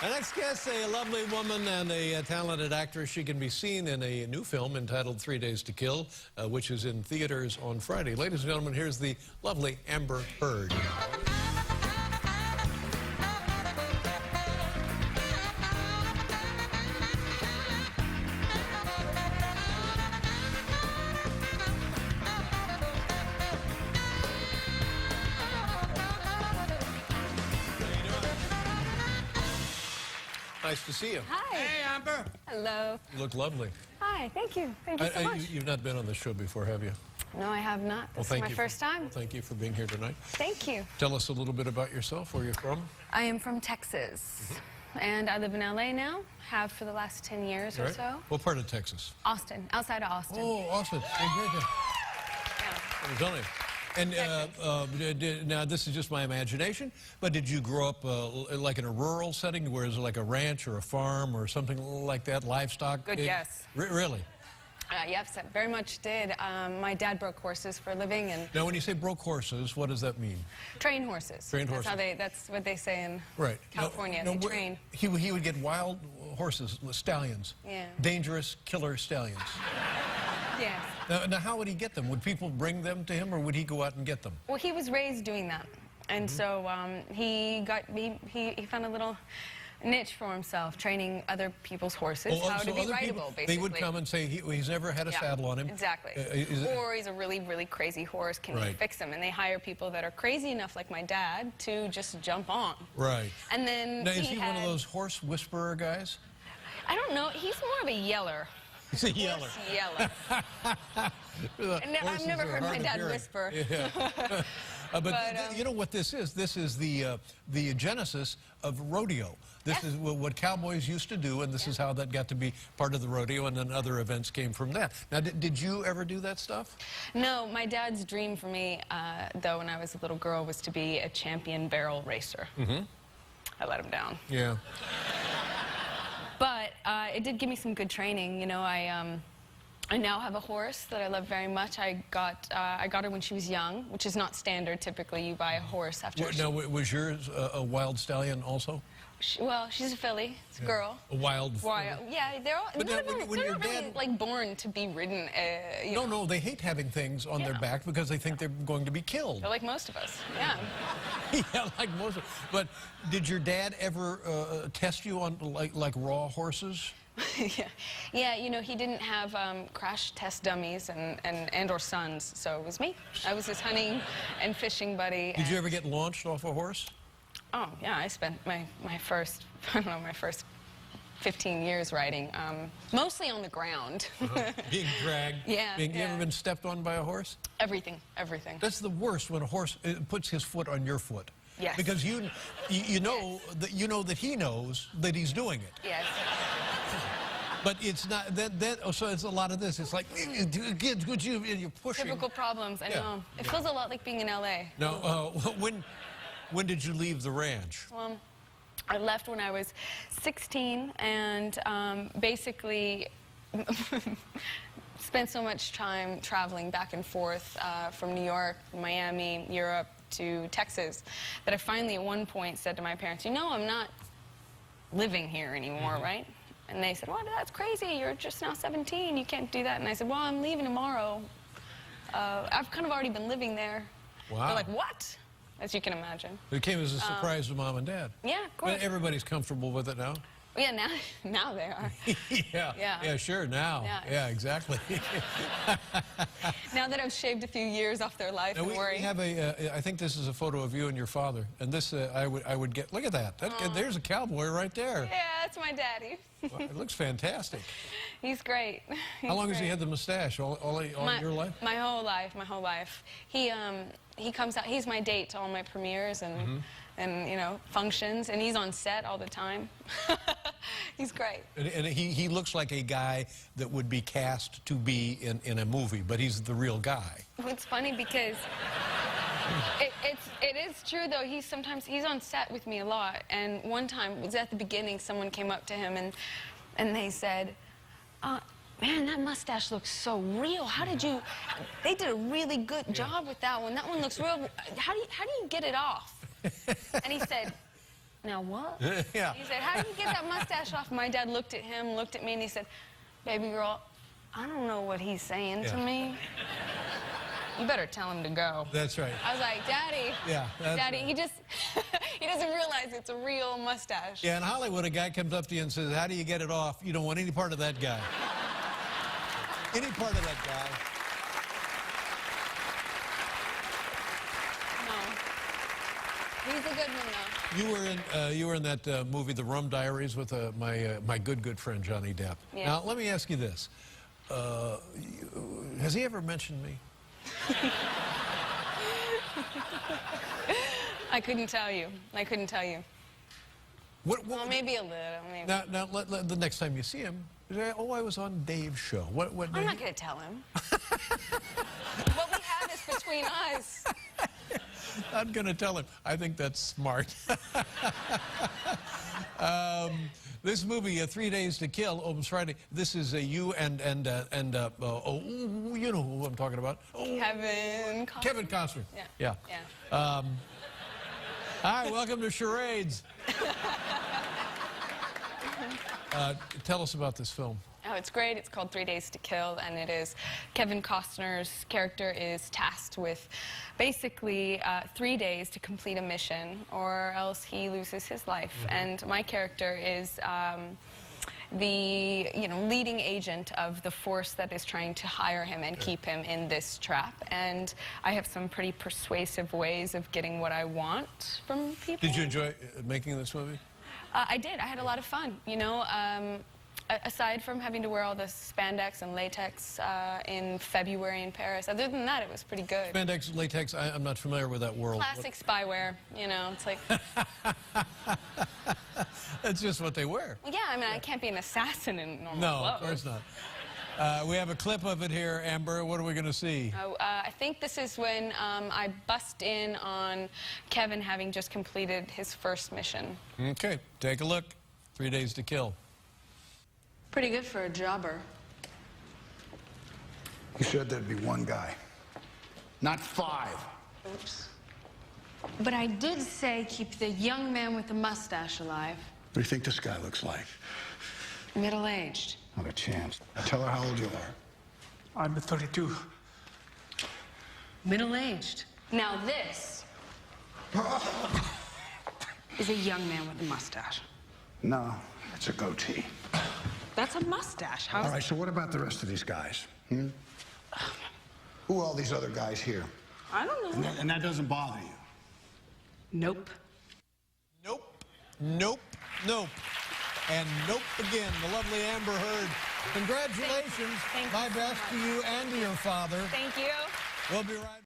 Our next guest, a lovely woman and a talented actress. She can be seen in a new film entitled 3 Days to Kill, which is in theaters on Friday. Ladies and gentlemen, here's the lovely Amber Heard. Nice to see you. Hi. Hey, Amber. Hello. You look lovely. Hi, thank you. Thank you so much. You've not been on the show before, have you? No, I have not. This is my first time. Thank you for being here tonight. Thank you. Tell us a little bit about yourself, where you're from. I am from Texas, and I live in LA now, have for the last 10 years or so. What part of Texas? Austin, outside of Austin. Oh, Austin. Yeah. Arizona. And now this is just my imagination, but did you grow up like in a rural setting, where is it like a ranch or a farm or something like that, livestock? Good guess. Really? Yes, I very much did. My dad broke horses for a living, and now when you say broke horses, what does that mean? train horses. Trained horses. That's what they say in California. No, they train. He would get wild horses, stallions. Yeah. Dangerous killer stallions. Yes. Now, how would he get them? Would people bring them to him, or would he go out and get them? Well, he was raised doing that, and so he found a little niche for himself, training other people's horses how to be rideable, basically. They would come and say he's never had a saddle on him. Exactly. Or he's a really, really crazy horse. Can you fix him? And they hire people that are crazy enough, like my dad, to just jump on. Right. And then now, is he one of those horse whisperer guys? I don't know. He's more of a yeller. He's a yeller. Yeller. I've never heard my dad whisper. Yeah. But you know what this is? This is the genesis of rodeo. This is what cowboys used to do, and this is how that got to be part of the rodeo, and then other events came from that. Now, did you ever do that stuff? No, my dad's dream for me, though, when I was a little girl, was to be a champion barrel racer. I let him down. Yeah. But it did give me some good training. You know, I now have a horse that I love very much. I got her when she was young, which is not standard. Typically, you buy a horse after. Now, was yours a wild stallion also? Well, she's a filly. It's a girl. A wild. Yeah, they're all. They're not really like born to be ridden. No, they hate having things on their back because they think they're going to be killed. They're like most of us. Yeah. Yeah, like most of us. But did your dad ever test you on like raw horses? Yeah, you know, he didn't have crash test dummies and or sons, so it was me. I was his hunting and fishing buddy. Did you ever get launched off a horse? Oh, yeah, I spent my first, I don't know, my first 15 years riding, mostly on the ground. Being dragged? Yeah. You ever been stepped on by a horse? Everything. That's the worst, when a horse puts his foot on your foot. Yes. Because you know that he knows that he's doing it. Yes. But it's not so it's a lot of this. It's like you're pushing. Typical problems. I know. It feels a lot like being in LA. Now, when did you leave the ranch? Well, I left when I was 16, and basically spent so much time traveling back and forth from New York, Miami, Europe to Texas, that I finally at one point said to my parents, you know, I'm not living here anymore, right? And they said, well, that's crazy. You're just now 17. You can't do that. And I said, well, I'm leaving tomorrow. I've kind of already been living there. Wow. They're like, what? As you can imagine. It came as a surprise to Mom and Dad. Yeah, of course. But everybody's comfortable with it now. Yeah, now they are. Yeah, sure, now. Yeah, exactly. Now that I've shaved a few years off their life, and worry. We have I think this is a photo of you and your father. And this, I would get, look at that. There's a cowboy right there. Yeah, that's my daddy. Well, it looks fantastic. He's great. How long has he had the mustache? All your life? My whole life. He comes out, he's my date to all my premieres and you know, functions, and he's on set all the time. He's great. And he looks like a guy that would be cast to be in a movie, but he's the real guy. Well, it's funny because it is true, though. He's on set with me a lot, and one time, it was at the beginning, someone came up to him and they said, man, that mustache looks so real. How did you... They did a really good job with that one. That one looks real. How do you get it off? And he said, now what? Yeah. He said, how do you get that mustache off? My dad looked at him, looked at me, and he said, baby girl, I don't know what he's saying to me. You better tell him to go. That's right. I was like, Daddy. Yeah. Daddy, he just, he doesn't realize it's a real mustache. Yeah, in Hollywood, a guy comes up to you and says, how do you get it off? You don't want any part of that guy. Any part of that guy. No. He's a good one, though. You were in that movie, The Rum Diaries, with my good friend Johnny Depp. Yeah. Now, let me ask you this. Has he ever mentioned me? I couldn't tell you. I couldn't tell you. Well, maybe a little. Maybe. Now the next time you see him, say, oh, I was on Dave's show. What I'm not going to tell him. What we have is between us. I'm going to tell him. I think that's smart. This movie, 3 Days to Kill, opens Friday. This is you and oh, you know who I'm talking about. Oh, Kevin Costner. Kevin Costner. Yeah. All right, welcome to Charades. Tell us about this film. Oh, it's great. It's called 3 Days to Kill, and it is Kevin Costner's character is tasked with basically 3 days to complete a mission, or else he loses his life. And my character is the leading agent of the force that is trying to hire him and keep him in this trap. And I have some pretty persuasive ways of getting what I want from people. Did you enjoy making this movie? I did. I had a lot of fun. Aside from having to wear all the spandex and latex in February in Paris, other than that, it was pretty good. Spandex, latex, I'm not familiar with that world. Classic spyware, it's like... That's just what they wear. Well, yeah, I mean, I can't be an assassin in normal No, clothes. of course not. We have a clip of it here, Amber. What are we going to see? I think this is when I bust in on Kevin having just completed his first mission. Okay, take a look. 3 Days to Kill. Pretty good for a jobber. You said there'd be one guy, not 5. Oops. But I did say keep the young man with the mustache alive. What do you think this guy looks like? Middle-aged. Not a chance. Tell her how old you are. I'm 32. Middle-aged. Now this is a young man with a mustache. No, it's a goatee. That's a mustache. How's All right, so what about the rest of these guys? Who are all these other guys here? I don't know. And that doesn't bother you? Nope. Nope, nope, nope. And nope again, the lovely Amber Heard. Congratulations. Thank you My so best to you and to your father. Thank you. We'll be right back.